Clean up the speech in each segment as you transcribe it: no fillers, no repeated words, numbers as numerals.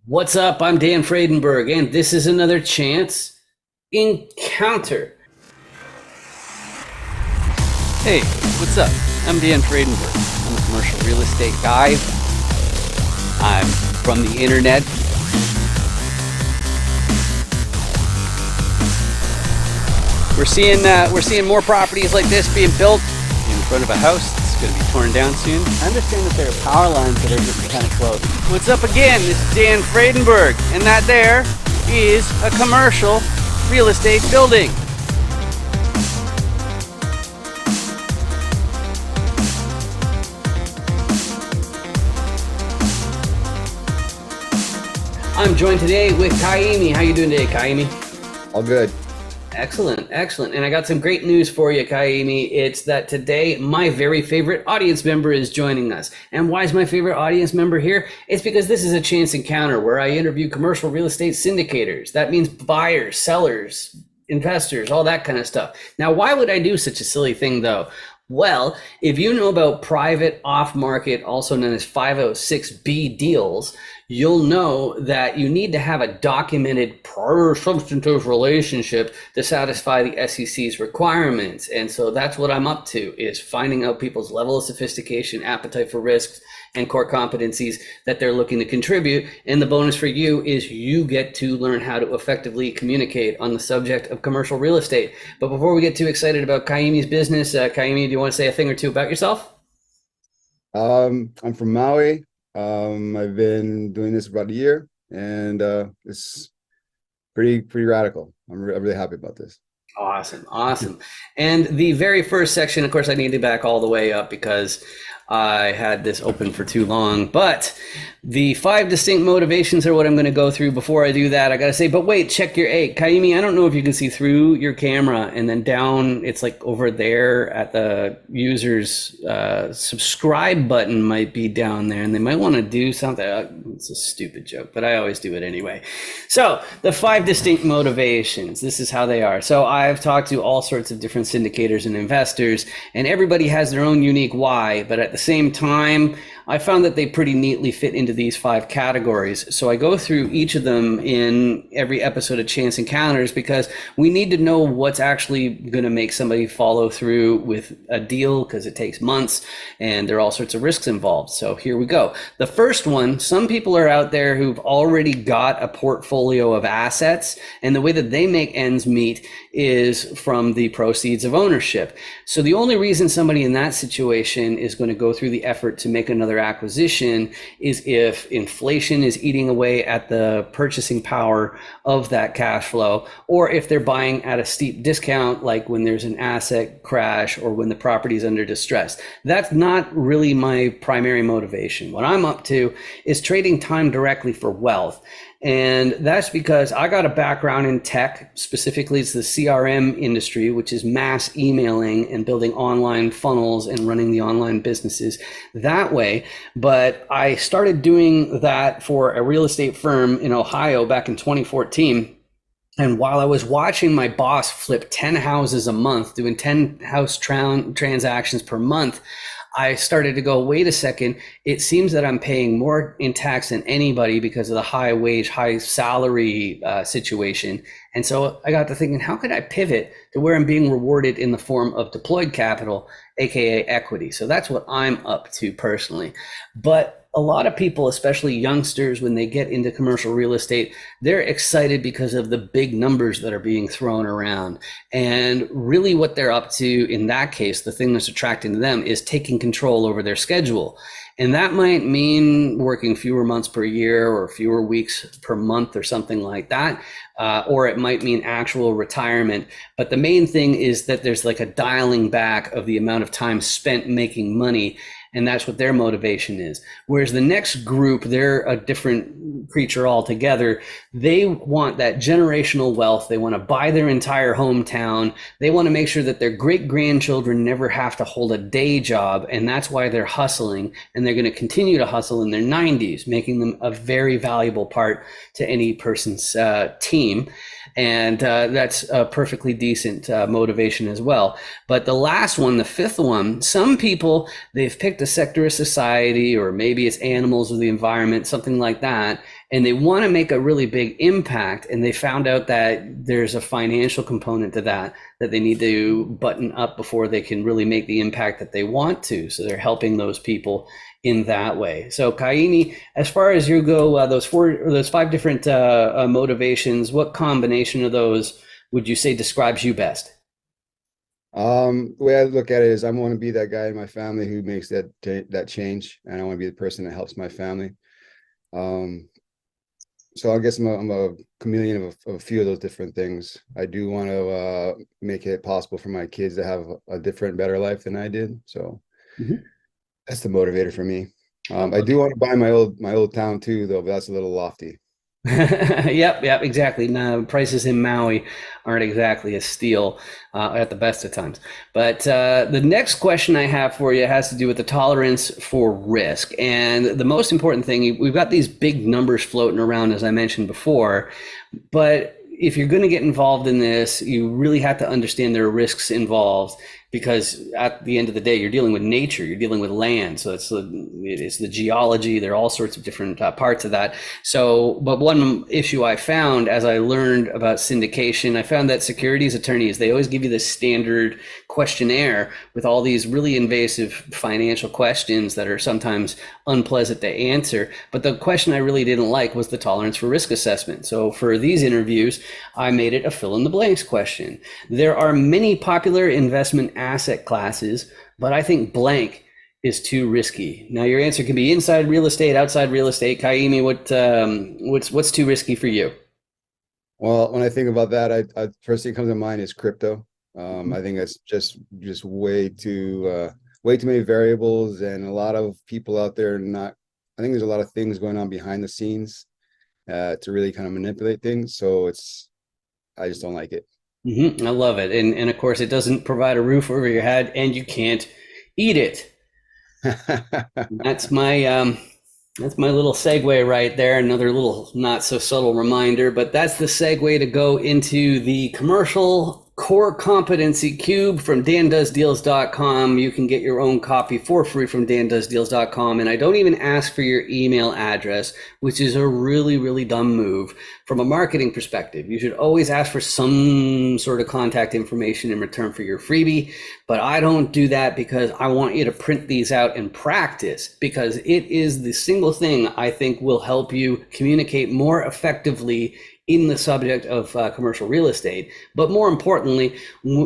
What's up? I'm Dan Fredenberg, and this is another chance encounter. Hey, what's up? I'm Dan Fredenberg. I'm a commercial real estate guy. I'm from the internet. We're seeing more properties like this being built in front of a house that's going to be torn down soon. I understand that there are power lines that are getting kind of close. What's up again? This is Dan Fredenberg, and that there is a commercial real estate building. I'm joined today with Kaimi. How you doing today, Kaimi? All good. Excellent, excellent. And I got some great news for you, Kaimi. It's that today my very favorite audience member is joining us. And why is my favorite audience member here? It's because this is a chance encounter where I interview commercial real estate syndicators. That means buyers, sellers, investors, all that kind of stuff. Now, why would I do such a silly thing though? Well, if you know about private off-market, also known as 506B deals, you'll know that you need to have a documented prior substantive relationship to satisfy the SEC's requirements. And so that's what I'm up to, is finding out people's level of sophistication, appetite for risks, and core competencies that they're looking to contribute. And the bonus for you is you get to learn how to effectively communicate on the subject of commercial real estate. But before we get too excited about Kaimi's business, Kaimi, do you want to say a thing or two about yourself? I'm from Maui. I've been doing this for about a year, and it's pretty radical. I'm really happy about this. Awesome, awesome. And the very first section, of course, I need to back all the way up because I had this open for too long, but the 5 distinct motivations are what I'm going to go through. Before I do that, I got to say, but wait, check your Kaimi, I don't know if you can see through your camera, and then down, it's like over there at the user's subscribe button might be down there, and they might want to do something. It's a stupid joke, but I always do it anyway. So the 5 distinct motivations, this is how they are. So I've talked to all sorts of different syndicators and investors, and everybody has their own unique why, but at the same time, I found that they pretty neatly fit into these 5 categories. So I go through each of them in every episode of Chance Encounters because we need to know what's actually going to make somebody follow through with a deal, because it takes months and there are all sorts of risks involved. So here we go. The first one, some people are out there who've already got a portfolio of assets, and the way that they make ends meet is from the proceeds of ownership. So the only reason somebody in that situation is going to go through the effort to make another acquisition is if inflation is eating away at the purchasing power of that cash flow, or if they're buying at a steep discount, like when there's an asset crash or when the property is under distress. That's not really my primary motivation. What I'm up to is trading time directly for wealth. And that's because I got a background in tech. Specifically, it's the CRM industry, which is mass emailing and building online funnels and running the online businesses that way. But I started doing that for a real estate firm in Ohio back in 2014. And while I was watching my boss flip 10 houses a month, doing 10 house transactions per month, I started to go, wait a second, it seems that I'm paying more in tax than anybody because of the high wage, high salary situation. And so I got to thinking, how could I pivot to where I'm being rewarded in the form of deployed capital, AKA equity? So that's what I'm up to personally. But a lot of people, especially youngsters, when they get into commercial real estate, they're excited because of the big numbers that are being thrown around. And really what they're up to in that case, the thing that's attracting to them is taking control over their schedule. And that might mean working fewer months per year or fewer weeks per month or something like that. Or it might mean actual retirement. But the main thing is that there's like a dialing back of the amount of time spent making money. And that's what their motivation is. Whereas the next group, they're a different creature altogether. They want that generational wealth. They want to buy their entire hometown. They want to make sure that their great grandchildren never have to hold a day job. And that's why they're hustling. And they're going to continue to hustle in their 90s, making them a very valuable part to any person's team. And that's a perfectly decent motivation as well. But the last one, the 5th one, some people, they've picked a sector of society, or maybe it's animals or the environment, something like that, and they want to make a really big impact, and they found out that there's a financial component to that they need to button up before they can really make the impact that they want to. So they're helping those people in that way. So Kaimi, as far as you go, those 5 different motivations, what combination of those would you say describes you best? The way I look at it is I want to be that guy in my family who makes that change, and I want to be the person that helps my family. So I guess I'm a chameleon of a few of those different things. I do want to make it possible for my kids to have a different, better life than I did. So that's the motivator for me. I do want to buy my old town too, though, but that's a little lofty. Yep, exactly. Now, prices in Maui aren't exactly a steal at the best of times. But the next question I have for you has to do with the tolerance for risk. And the most important thing, we've got these big numbers floating around, as I mentioned before, but if you're going to get involved in this, you really have to understand there are risks involved, because at the end of the day, you're dealing with nature, you're dealing with land. So it's the geology, there are all sorts of different parts of that. So, but one issue I found as I learned about syndication, I found that securities attorneys, they always give you this standard questionnaire with all these really invasive financial questions that are sometimes unpleasant to answer. But the question I really didn't like was the tolerance for risk assessment. So for these interviews, I made it a fill in the blanks question. There are many popular investment asset classes, but I think blank is too risky. Now your answer can be inside real estate, outside real estate. Kaimi, what's too risky for you? Well, when I think about that, I first thing that comes to mind is crypto. I think that's just way too many variables, and a lot of people out there I think there's a lot of things going on behind the scenes to really kind of manipulate things. So I just don't like it. I love it. And of course, it doesn't provide a roof over your head, and you can't eat it. That's my little segue right there. Another little not so subtle reminder, but that's the segue to go into the commercial core competency cube from dandoesdeals.com. You can get your own copy for free from dandoesdeals.com. And I don't even ask for your email address, which is a really, really dumb move from a marketing perspective. You should always ask for some sort of contact information in return for your freebie. But I don't do that because I want you to print these out and practice, because it is the single thing I think will help you communicate more effectively in the subject of commercial real estate. But more importantly,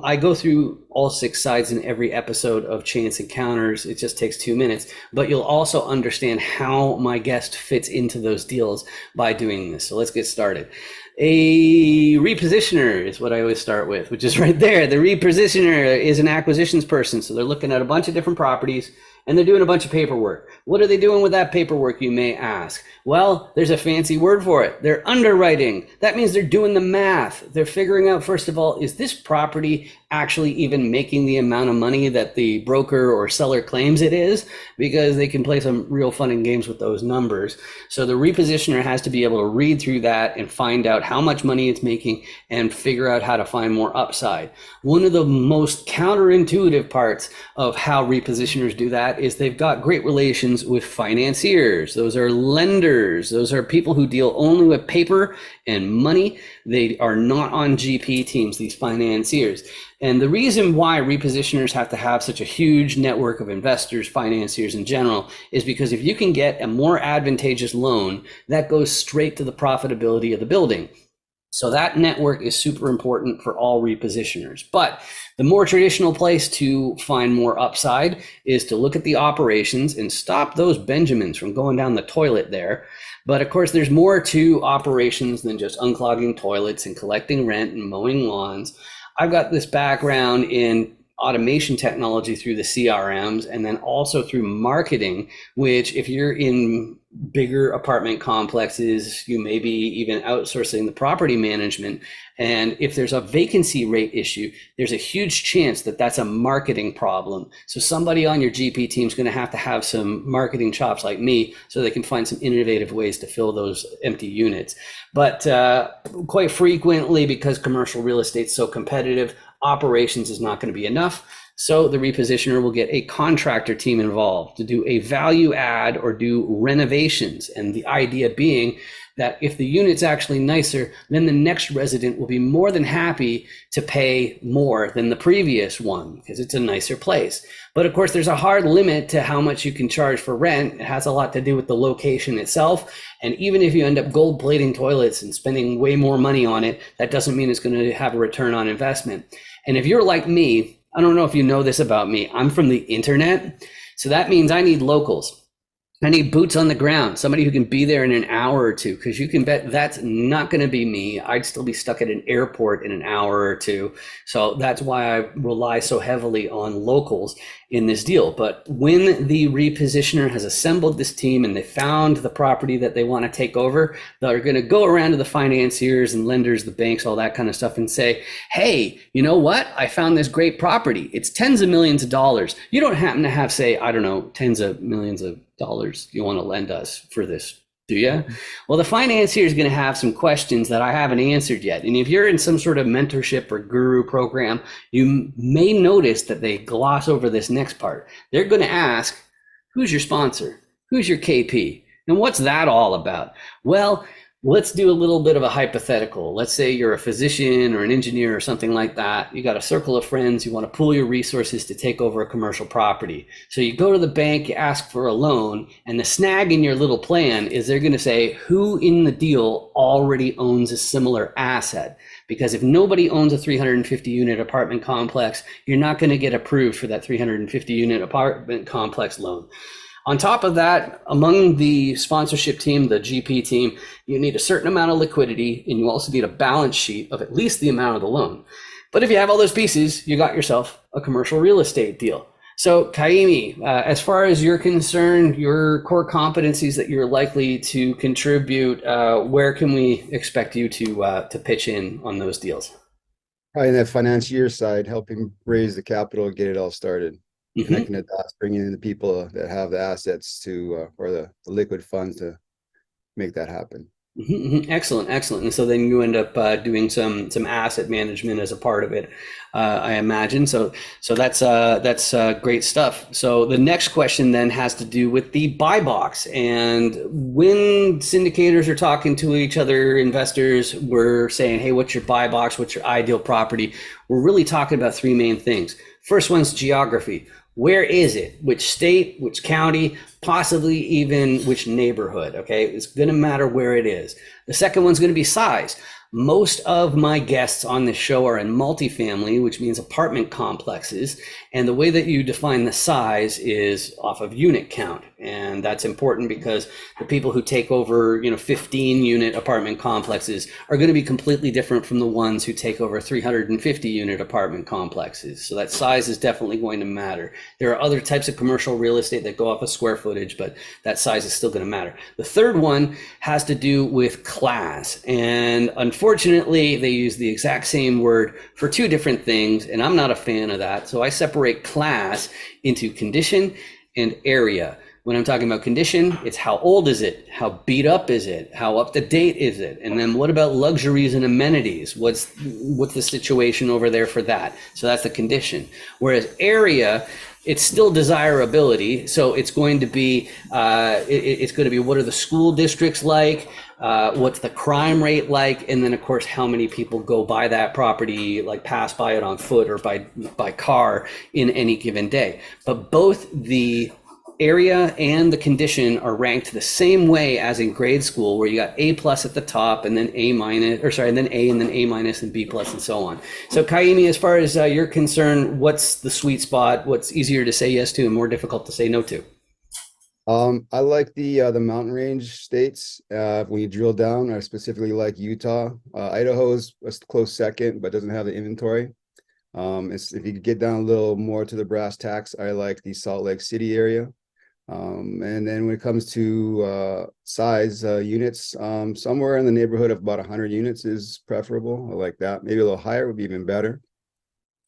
I go through all 6 sides in every episode of Chance Encounters. It just takes 2 minutes, but you'll also understand how my guest fits into those deals by doing this. So let's get started. A repositioner is what I always start with, which is right there. The repositioner is an acquisitions person. So they're looking at a bunch of different properties, and they're doing a bunch of paperwork. What are they doing with that paperwork, you may ask? Well, there's a fancy word for it. They're underwriting. That means they're doing the math. They're figuring out, first of all, is this property actually even making the amount of money that the broker or seller claims it is? Because they can play some real fun and games with those numbers. So the repositioner has to be able to read through that and find out how much money it's making and figure out how to find more upside. One of the most counterintuitive parts of how repositioners do that is they've got great relations with financiers. Those are lenders. Those are people who deal only with paper and money. They are not on GP teams, these financiers. And the reason why repositioners have to have such a huge network of investors, financiers in general, is because if you can get a more advantageous loan, that goes straight to the profitability of the building. So that network is super important for all repositioners. But the more traditional place to find more upside is to look at the operations and stop those Benjamins from going down the toilet there. But of course, there's more to operations than just unclogging toilets and collecting rent and mowing lawns. I've got this background in automation technology through the CRMs, and then also through marketing, which if you're in bigger apartment complexes, you may be even outsourcing the property management. And if there's a vacancy rate issue, there's a huge chance that that's a marketing problem. So somebody on your GP team is going to have some marketing chops like me, so they can find some innovative ways to fill those empty units. But quite frequently, because commercial real estate is so competitive, operations is not going to be enough. So the repositioner will get a contractor team involved to do a value add or do renovations. And the idea being that if the unit's actually nicer, then the next resident will be more than happy to pay more than the previous one because it's a nicer place. But of course, there's a hard limit to how much you can charge for rent. It has a lot to do with the location itself. And even if you end up gold plating toilets and spending way more money on it, that doesn't mean it's going to have a return on investment. And if you're like me, I don't know if you know this about me, I'm from the internet. So that means I need locals. I need boots on the ground, somebody who can be there in an hour or two, because you can bet that's not going to be me. I'd still be stuck at an airport in an hour or two. So that's why I rely so heavily on locals in this deal. But when the repositioner has assembled this team and they found the property that they want to take over, they're going to go around to the financiers and lenders, the banks, all that kind of stuff, and say, hey, you know what? I found this great property. It's tens of millions of dollars. You don't happen to have, say, I don't know, tens of millions of dollars you want to lend us for this, do you? Well, the financier is going to have some questions that I haven't answered yet. And if you're in some sort of mentorship or guru program, you may notice that they gloss over this next part. They're going to ask, who's your sponsor? Who's your KP? And what's that all about? Well, let's do a little bit of a hypothetical. Let's say you're a physician or an engineer or something like that. You got a circle of friends. You want to pool your resources to take over a commercial property. So you go to the bank, you ask for a loan, and the snag in your little plan is they're going to say who in the deal already owns a similar asset. Because if nobody owns a 350 unit apartment complex, you're not going to get approved for that 350 unit apartment complex loan. On top of that, among the sponsorship team, the GP team, you need a certain amount of liquidity, and you also need a balance sheet of at least the amount of the loan. But if you have all those pieces, you got yourself a commercial real estate deal. So Kaimi, as far as you're concerned, your core competencies that you're likely to contribute, where can we expect you to pitch in on those deals? Probably in that financier side, helping raise the capital and get it all started. Connecting the dots, bringing in the people that have the assets to, or the liquid funds to make that happen. Excellent, excellent. And so then you end up doing some asset management as a part of it, I imagine. So that's great stuff. So the next question then has to do with the buy box. And when syndicators are talking to each other, investors, we're saying, hey, what's your buy box? What's your ideal property? We're really talking about three main things. First one's geography. Where is it? Which state, which county, possibly even which neighborhood, okay? It's gonna matter where it is. The second one's gonna be size. Most of my guests on this show are in multifamily, which means apartment complexes. And the way that you define the size is off of unit count. And that's important because the people who take over, 15 unit apartment complexes are going to be completely different from the ones who take over 350 unit apartment complexes. So that size is definitely going to matter. There are other types of commercial real estate that go off of square footage, but that size is still going to matter. The third one has to do with class. And unfortunately, they use the exact same word for two different things, and I'm not a fan of that. So I separate class into condition and area. When I'm talking about condition, it's how old is it? How beat up is it? How up to date is it? And then what about luxuries and amenities? What's the situation over there for that? So that's the condition. Whereas area, it's still desirability. So it's going to be what are the school districts like? What's the crime rate like? And then of course, how many people go by that property, like pass by it on foot or by car in any given day. But both the area and the condition are ranked the same way as in grade school, where you got A+ at the top and then A minus, and then A and then A minus and B+ and so on. So Kaimi, as far as you're concerned, what's the sweet spot? What's easier to say yes to and more difficult to say no to? I like the mountain range states. When you drill down, I specifically like Utah. Idaho is a close second, but doesn't have the inventory. If you get down a little more to the brass tacks, I like the Salt Lake City area. And then when it comes to size units, somewhere in the neighborhood of about 100 units is preferable. I like that. Maybe a little higher would be even better.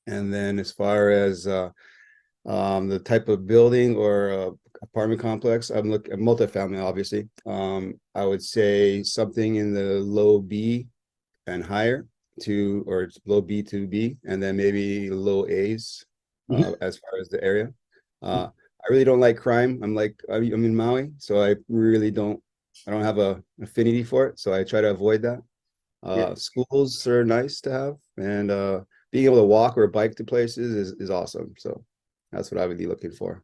And then as far as the type of building or apartment complex, I'm looking at multifamily, obviously. I would say something in the low B and higher or low B to B, and then maybe low A's. Mhm. as far as the area. I really don't like crime. I'm in Maui, so I don't have a affinity for it. So I try to avoid that. Yeah. Schools are nice to have, and being able to walk or bike to places is awesome. So that's what I would be looking for.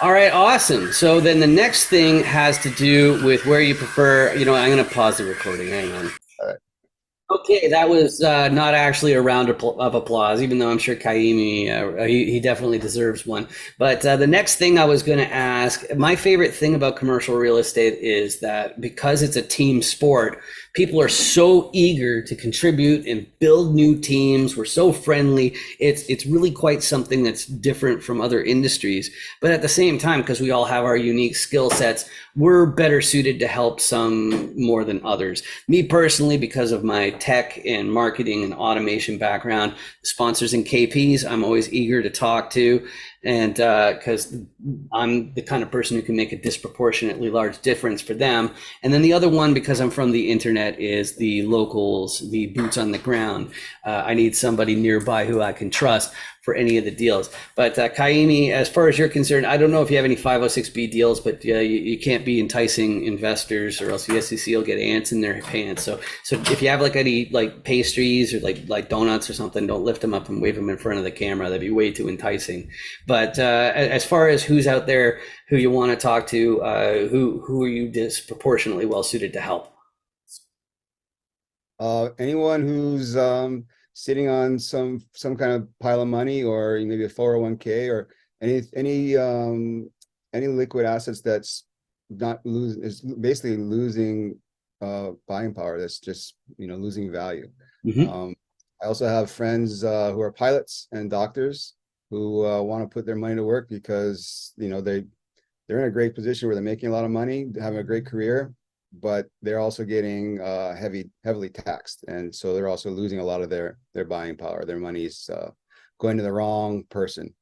All right, awesome. So then the next thing has to do with where you prefer. I'm going to pause the recording. Hang on. All right. Okay, that was not actually a round of applause, even though I'm sure Kaimi, he definitely deserves one. But the next thing I was going to ask, my favorite thing about commercial real estate is that because it's a team sport, people are so eager to contribute and build new teams. We're so friendly. It's really quite something that's different from other industries. But at the same time, because we all have our unique skill sets, we're better suited to help some more than others. Me personally, because of my tech and marketing and automation background, sponsors and KPs, I'm always eager to talk to. And because I'm the kind of person who can make a disproportionately large difference for them. And then the other one, because I'm from the internet, is the locals, the boots on the ground. I need somebody nearby who I can trust for any of the deals. But Kaimi, as far as you're concerned, I don't know if you have any 506B deals, but you can't be enticing investors, or else the SEC will get ants in their pants. So if you have like any like pastries or like donuts or something, don't lift them up and wave them in front of the camera. That'd be way too enticing. But as far as who's out there who you want to talk to, who are you disproportionately well suited to help? Anyone who's sitting on some kind of pile of money, or maybe a 401k, or any liquid assets that's not lose is basically losing buying power. That's just losing value. Mm-hmm. I also have friends who are pilots and doctors who want to put their money to work because they're in a great position where they're making a lot of money, having a great career, but they're also getting heavily taxed, and so they're also losing a lot of their buying power. Their money's going to the wrong person.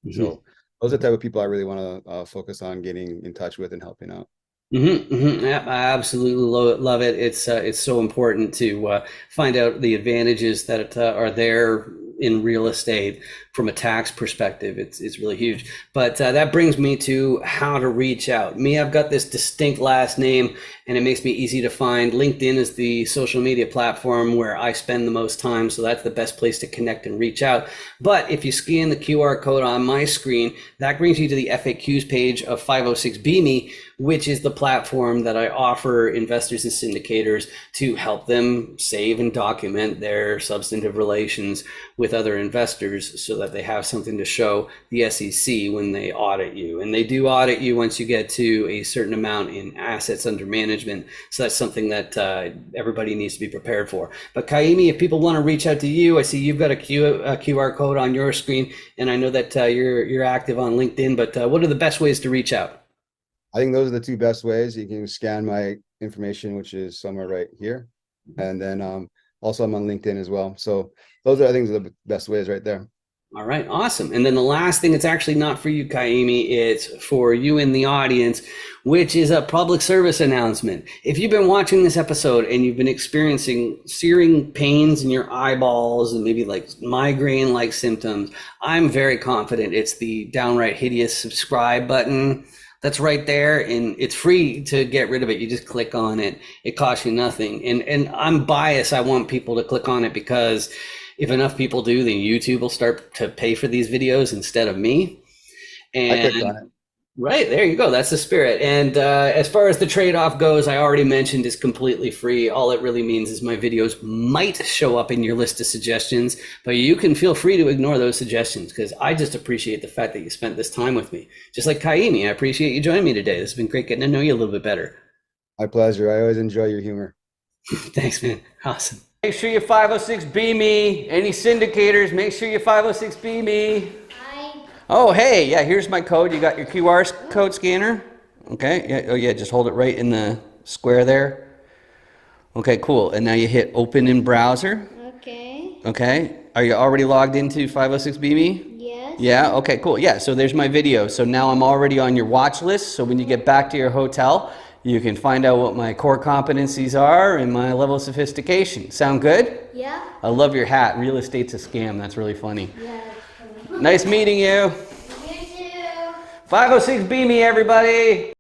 Mm-hmm. So those are the type of people I really want to focus on getting in touch with and helping out. Mm-hmm, mm-hmm. Yeah, I absolutely love it. It's so important to find out the advantages that are there in real estate from a tax perspective. It's really huge. But that brings me to how to reach out. Me, I've got this distinct last name, and it makes me easy to find. LinkedIn is the social media platform where I spend the most time, so that's the best place to connect and reach out. But if you scan the QR code on my screen, that brings you to the FAQs page of 506B which is the platform that I offer investors and syndicators to help them save and document their substantive relations with other investors so that they have something to show the SEC when they audit you. And they do audit you once you get to a certain amount in assets under management. So that's something that everybody needs to be prepared for. But Kaimi, if people want to reach out to you, I see you've got a QR code on your screen, and I know that you're active on LinkedIn, but what are the best ways to reach out? I think those are the two best ways. You can scan my information, which is somewhere right here, and then also I'm on LinkedIn as well. So those are, I think, the best ways right there. All right, awesome. And then the last thing, it's actually not for you, Kaimi, it's for you in the audience, which is a public service announcement. If you've been watching this episode and you've been experiencing searing pains in your eyeballs and maybe like migraine-like symptoms, I'm very confident it's the downright hideous subscribe button that's right there, and it's free to get rid of it. You just click on it. It costs you nothing. And I'm biased. I want people to click on it because if enough people do, then YouTube will start to pay for these videos instead of me. I clicked on And it. right, there you go. That's the spirit. And as far as the trade-off goes, I already mentioned it's completely free. All it really means is my videos might show up in your list of suggestions, but you can feel free to ignore those suggestions because I just appreciate the fact that you spent this time with me. Just like Kaimi, I appreciate you joining me today. This has been great getting to know you a little bit better. My pleasure. I always enjoy your humor. Thanks, man. Awesome. Make sure you 506B me. Any syndicators, make sure you 506B me. Oh, hey, yeah, here's my code. You got your QR code scanner? Okay, yeah, oh yeah, just hold it right in the square there. Okay, cool. And now you hit open in browser. Okay. Okay, are you already logged into 506B me? Yes. Yeah, okay, cool. Yeah, so there's my video. So now I'm already on your watch list. So when you get back to your hotel, you can find out what my core competencies are and my level of sophistication. Sound good? Yeah. I love your hat. Real estate's a scam. That's really funny. Yes. Nice meeting you. You too. 506 B me, everybody.